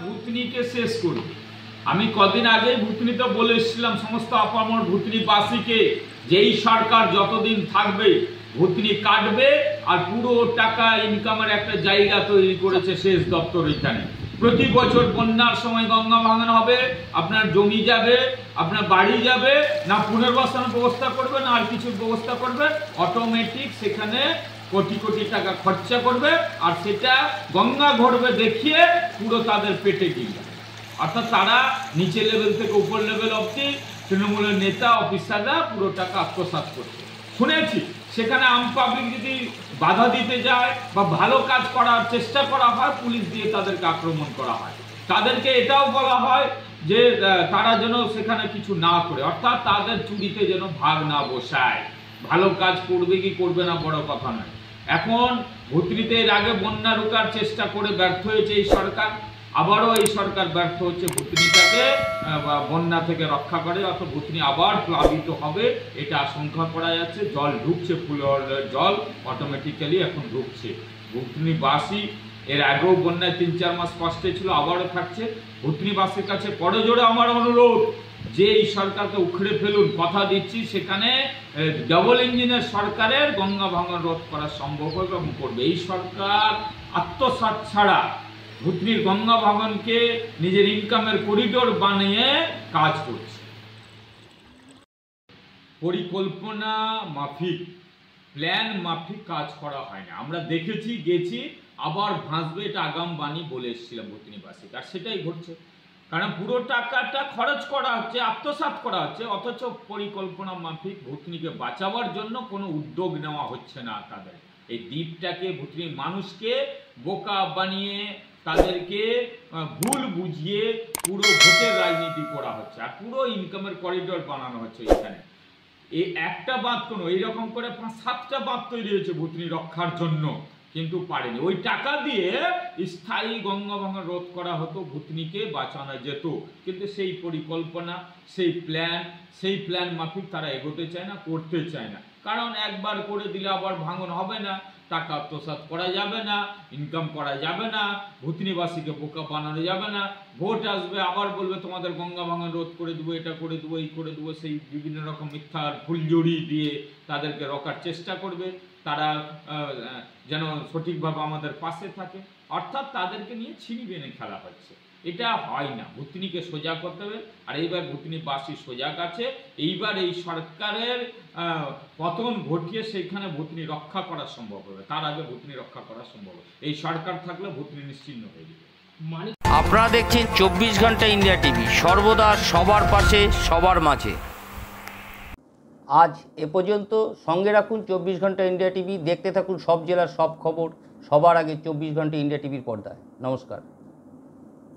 ভূতনিকে শেষ করবে। আমি কদিন আগে ভূতনিতে বলে এসেছিলাম সমস্ত আপামর ভূতনিবাসীকে যে এই সরকার যতদিন থাকবে ভূতনি কাটবে আর পুরো টাকা ইনকামের একটা জায়গা তৈরি করেছে সেচ দপ্তর। এখানে প্রতি বছর বন্যার সময় গঙ্গা ভাঙন হবে, আপনার জমি যাবে, আপনার বাড়ি যাবে, না পুনর্বাসনের ব্যবস্থা করবে না আর কিছুর ব্যবস্থা করবে, অটোমেটিক সেখানে কোটি কোটি টাকা খরচা করবে আর সেটা গঙ্গা ঘটবে দেখিয়ে পুরো তাদের পেটে গিয়ে, অর্থাৎ তারা নিচে লেভেল থেকে উপর লেভেল অবধি তৃণমূলের নেতা অফিসাররা পুরো টাকা আত্মসাৎ করছে। শুনেছি সেখানে আম পাবলিক যদি বাধা দিতে যায় বা ভালো কাজ করার চেষ্টা করা হয়, পুলিশ দিয়ে তাদেরকে আক্রমণ করা হয়। তাদেরকে এটাও বলা হয় যে তারা যেন সেখানে কিছু না করে, অর্থাৎ তাদের চুরিতে যেন ভাগ না বসায়। ভালো কাজ করবে কি করবে না বড় কথা নয়। এখন ভূতনিতে এর আগে বন্যা রোকার চেষ্টা করে ব্যর্থ হয়েছে এই সরকার, আবারও এই সরকার ব্যর্থ হচ্ছে ভূতনিটাকে বন্যা থেকে রক্ষা করে, অর্থাৎ ভূতনি আবার প্লাবিত হবে এটা আশঙ্কা করা যাচ্ছে। জল ঢুকছে, ফুলের জল অটোমেটিক্যালি এখন ঢুকছে। ভূতনিবাসী এর আগেও বন্যায় ৩-৪ মাস কষ্টে ছিল, আবারও থাকছে। ভূতনিবাসীর কাছে করজোড়ে আমার অনুরোধ যে এই সরকারকে উখড়ে ফেলুন। কথা দিচ্ছি সেখানে ডাবল ইঞ্জিনের সরকারের গঙ্গা ভাঙন রোধ করা সম্ভব হবে এবং করবে। এই সরকার আত্মসাৎ ছাড়া ভূতনির গঙ্গা ভাঙনকে নিজের ইনকামের করিডোর বানিয়ে কাজ করছে। পরিকল্পনা মাফিক, প্ল্যান মাফিক কাজ করা হয় না। আমরা দেখেছি, গেছি, আবার ভাসবে, এটা আগাম বাণী বলে এসেছিলাম ভূতনিবাসীকে, আর সেটাই ঘটছে। কারণ পুরো টাকাটা খরচ করা হচ্ছে, আত্মসাৎ করা হচ্ছে, অথচ পরিকল্পনা মাফিক ভূতনিকে বাঁচাবার জন্য কোনো উদ্যোগ নেওয়া হচ্ছে না। তাদের এই দ্বীপটাকে, ভূতনির মানুষকে বোকা বানিয়ে তাদেরকে ভুল বুঝিয়ে পুরো ভোটের রাজনীতি করা হচ্ছে আর পুরো ইনকামের করিডোর বানানো হচ্ছে। এখানে এই একটা বাঁধ কোনো এইরকম করে 5-7টা বাঁধ তৈরি হয়েছে ভূতনি রক্ষার জন্য, কিন্তু পারেনি। ওই টাকা দিয়ে স্থায়ী গঙ্গা ভাঙন রোধ করা হতো, ভূতনিকে বাঁচানো যেত, কিন্তু সেই পরিকল্পনা, সেই প্ল্যান মাফিক তারা এগোতে চায় না, করতে চায় না। কারণ একবার করে দিলে আবার ভাঙন হবে না, টাকা আত্মসাৎ করা যাবে না, ইনকাম করা যাবে না, ভূতনিবাসীকে বোকা বানানো যাবে না। ভোট আসবে আবার বলবে তোমাদের গঙ্গা ভাঙন রোধ করে দেবো, এটা করে দেবো, এই করে দেবো, সেই বিভিন্ন রকম মিথ্যার ফুলঝুরি দিয়ে তাদেরকে রোকার চেষ্টা করবে। তারা যেন সঠিকভাবে আমাদের পাশে থাকে, অর্থাৎ তাদেরকে নিয়ে ছিনিবেনে খেলা হচ্ছে। এটা হয় না, ভূতনিকে সোজা করতে হবে। আর এইবার ভূতনিবাসী সোজা আছে, এইবার এই সরকারের পতন ঘটিয়ে সেখানে ভূতনি রক্ষা করা সম্ভব হবে। তার আগে ভূতনি রক্ষা করা সম্ভব হবে। এই সরকার থাকলে ভূতনি নিশ্চিহ্ন হয়ে যাবে। আপনারা দেখছেন 24 ঘন্টা ইন্ডিয়া টিভি, সর্বদা সবার পাশে, সবার মাঝে। আজ এ পর্যন্ত। সঙ্গে রাখুন 24 ঘন্টা ইন্ডিয়া টিভি, দেখতে থাকুন সব জেলার সব খবর সবার আগে 24 ঘন্টা ইন্ডিয়া টিভির পর্দায়। নমস্কার।